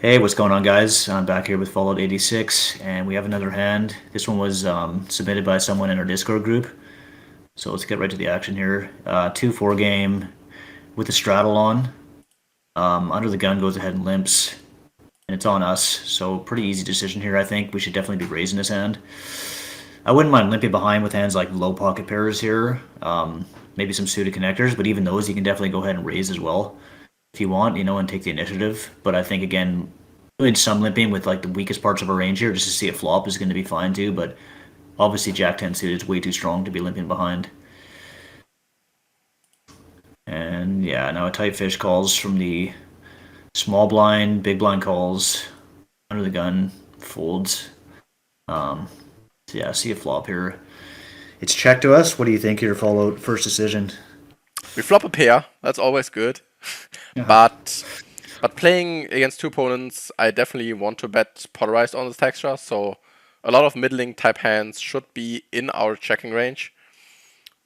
Hey, what's going on, guys? I'm back here with Fallout 86, and we have another hand. This one was submitted by someone in our Discord group, so let's get right to the action here. 2-4 game with the straddle on. Under the gun goes ahead and limps, and it's on us, so pretty easy decision here, I think. We should definitely be raising this hand. I wouldn't mind limping behind with hands like low pocket pairs here, maybe some suited connectors, but even those you can definitely go ahead and raise as well if you want, and take the initiative. But I think again, doing some limping with like the weakest parts of our range here just to see it flop is going to be fine too. But obviously, Jack 10 suited is way too strong to be limping behind. And yeah, now a tight fish calls from the small blind, big blind calls under the gun, folds. So yeah, see a flop here. It's check to us. What do you think here, Fallout? First decision. We flop a pair. That's always good. Uh-huh. But playing against two opponents, I definitely want to bet polarized on this texture. So a lot of middling type hands should be in our checking range.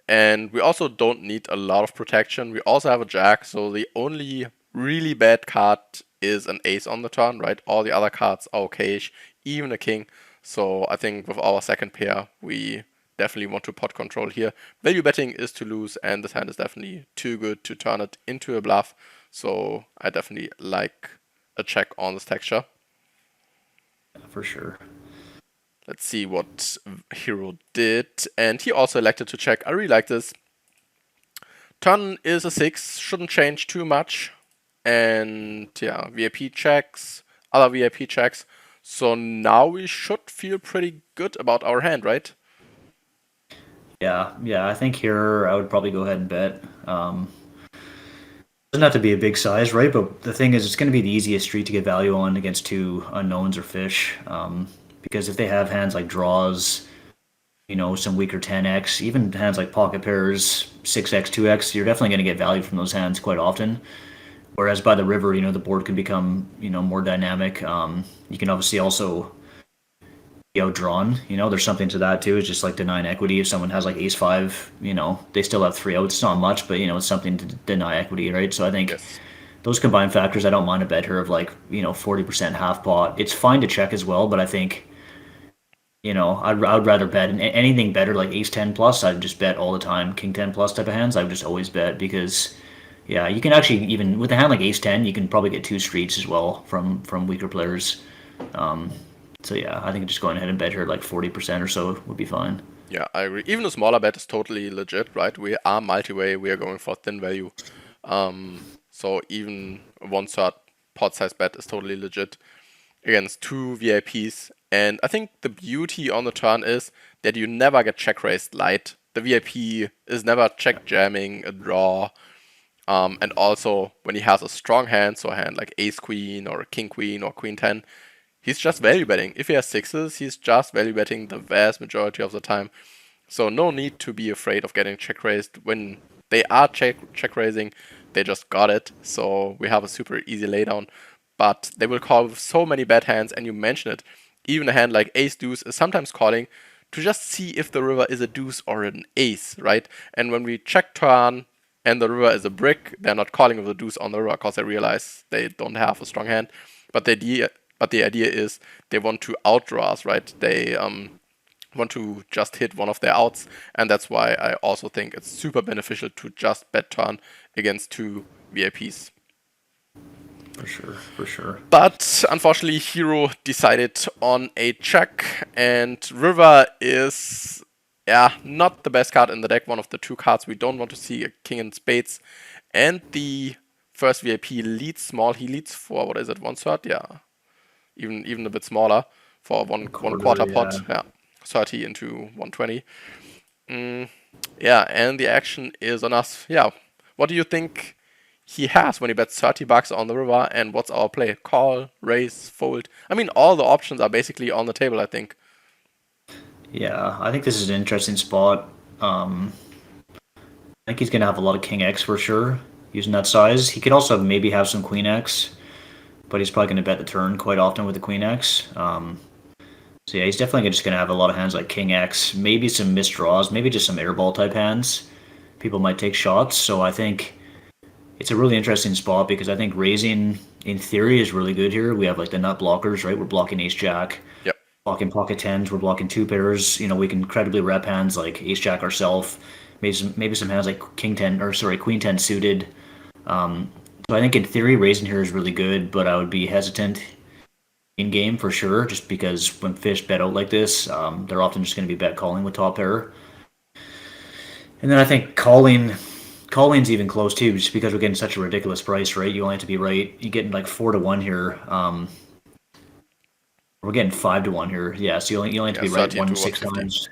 And we also don't need a lot of protection. We also have a jack, so the only really bad card is an ace on the turn, right? All the other cards are okayish, even a king. So I think with our second pair, we definitely want to pot control here. Value betting is to lose, and this hand is definitely too good to turn it into a bluff. So I definitely like a check on this texture. For sure. Let's see what Hero did. And he also elected to check. I really like this. Turn is a 6, shouldn't change too much. And yeah, VIP checks, other VIP checks. So now we should feel pretty good about our hand, right? Yeah. I think here I would probably go ahead and bet. Doesn't have to be a big size, right? But the thing is, it's going to be the easiest street to get value on against two unknowns or fish. Because if they have hands like draws, some weaker 10x, even hands like pocket pairs, 6x, 2x, you're definitely going to get value from those hands quite often. Whereas by the river, the board can become, more dynamic. You can obviously also be outdrawn. There's something to that too. It's just like denying equity. If someone has like ace five, they still have three outs. It's not much, but it's something to deny equity, right? So I think Yes. those combined factors, I don't mind a bet here of like 40% half pot. It's fine to check as well, but I think I'd rather bet and anything better like ace 10 plus. I'd just bet all the time. King 10 plus type of hands, I would just always bet because yeah, you can actually even with a hand like ace 10, you can probably get two streets as well from weaker players. Um, so yeah, I think just going ahead and bet here like 40% or so would be fine. Yeah, I agree. Even a smaller bet is totally legit, right? We are multi-way. We are going for thin value. So even a one-third pot size bet is totally legit against two VIPs. And I think the beauty on the turn is that you never get check raised light. The VIP is never check jamming a draw. And also when he has a strong hand, so a hand like ace queen or king queen or queen 10, he's just value betting. If he has sixes, he's just value betting the vast majority of the time. So no need to be afraid of getting check raised. When they are check raising, they just got it. So we have a super easy laydown. But they will call with so many bad hands, and you mentioned it. Even a hand like ace deuce is sometimes calling to just see if the river is a deuce or an ace, right? And when we check turn and the river is a brick, they're not calling with a deuce on the river because they realize they don't have a strong hand. But the idea is they want to outdraw us, right? They want to just hit one of their outs, and that's why I also think it's super beneficial to just bet turn against two VIPs. For sure. But unfortunately, Hero decided on a check, and River is, yeah, not the best card in the deck. One of the two cards we don't want to see, a king and spades. And the first VIP leads small. He leads for, what is it, one third? Yeah, even a bit smaller for one Quarter, quarter yeah. pot. Yeah, 30 into 120. Yeah, and the action is on us. Yeah, what do you think he has when he bets 30 bucks on the river, and what's our play? Call, raise, fold. I mean, all the options are basically on the table, I think. Yeah, I think this is an interesting spot. I think he's gonna have a lot of king X for sure using that size. He could also maybe have some queen X, but he's probably gonna bet the turn quite often with the queen X. So yeah, he's definitely just gonna have a lot of hands like king X, maybe some missed draws, maybe just some airball type hands. People might take shots. So I think it's a really interesting spot because I think raising in theory is really good here. We have like the nut blockers, right? We're blocking ace jack, Yep. blocking pocket tens, we're blocking two pairs. You know, we can credibly rep hands like ace jack ourselves, maybe some hands like king ten or sorry queen ten suited. So I think in theory raising here is really good, but I would be hesitant in game for sure, just because when fish bet out like this, they're often just going to be bet calling with top pair. And then I think calling's even close too, just because we're getting such a ridiculous price, right? You only have to be right. You're getting like 4 to 1 here. We're getting 5 to 1 here. Yeah, so you only have to Yeah, be right 30 one to in six 150. times.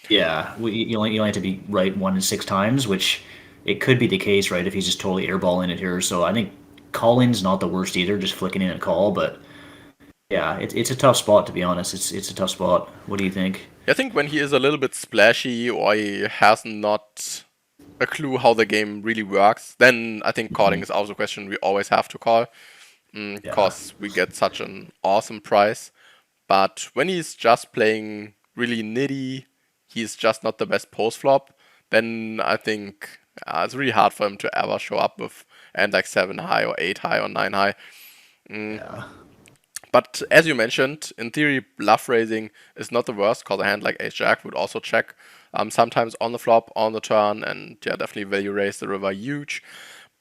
Yeah. Yeah, you only have to be right 1 in 6 times, which it could be the case, right? If he's just totally airballing it here. So I think calling's not the worst either, just flicking in a call. But yeah, it's a tough spot to be honest. It's a tough spot. What do you think? I think when he is a little bit splashy or he has not a clue how the game really works, then I think calling is out of the question. We always have to call Yeah, because we get such an awesome price. But when he's just playing really nitty, he's just not the best post flop, then I think it's really hard for him to ever show up with and like 7 high or 8 high or 9 high. yeah, But as you mentioned, in theory, bluff raising is not the worst because a hand like Ace Jack would also check sometimes on the flop, on the turn, and yeah, definitely value raise the river huge.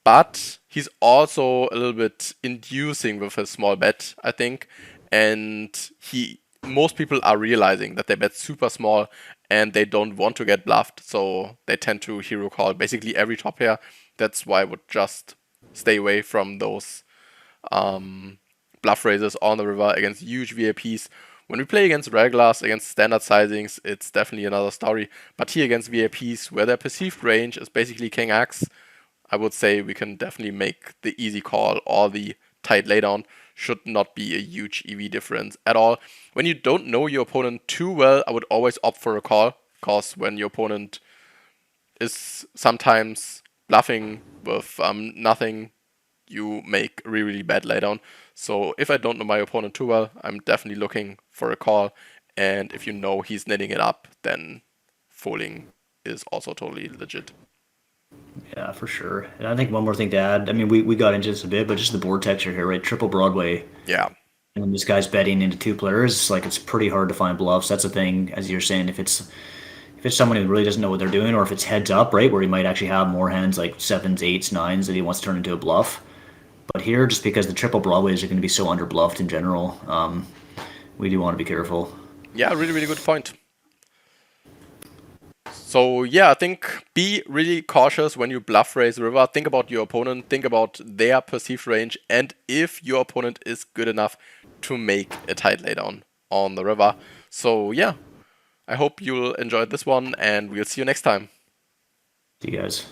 But he's also a little bit inducing with his small bet, I think. And most people are realizing that they bet super small and they don't want to get bluffed, so they tend to hero call basically every top pair. That's why I would just stay away from those bluff raises on the river against huge VIPs. When we play against regulars, against standard sizings, it's definitely another story. But here against VIPs, where their perceived range is basically King X, I would say we can definitely make the easy call or the tight laydown. Should not be a huge EV difference at all. When you don't know your opponent too well, I would always opt for a call, because when your opponent is sometimes bluffing with nothing, you make a really, really bad laydown. So if I don't know my opponent too well, I'm definitely looking for a call. And if you know he's knitting it up, then folding is also totally legit. yeah, for sure. And I think one more thing to add. I mean, we got into this a bit, but just the board texture here, right? Triple Broadway. Yeah, And when this guy's betting into two players, like it's pretty hard to find bluffs. That's the thing, as you're saying. If it's someone who really doesn't know what they're doing, or if it's heads up, right, where he might actually have more hands like sevens, eights, nines that he wants to turn into a bluff. But here, just because the triple broadways are going to be so under bluffed in general, we do want to be careful. yeah, really, really good point. So yeah, I think be really cautious when you bluff raise river. Think about your opponent, think about their perceived range, and if your opponent is good enough to make a tight laydown on the river. So yeah, I hope you'll enjoy this one, and we'll see you next time. See you guys.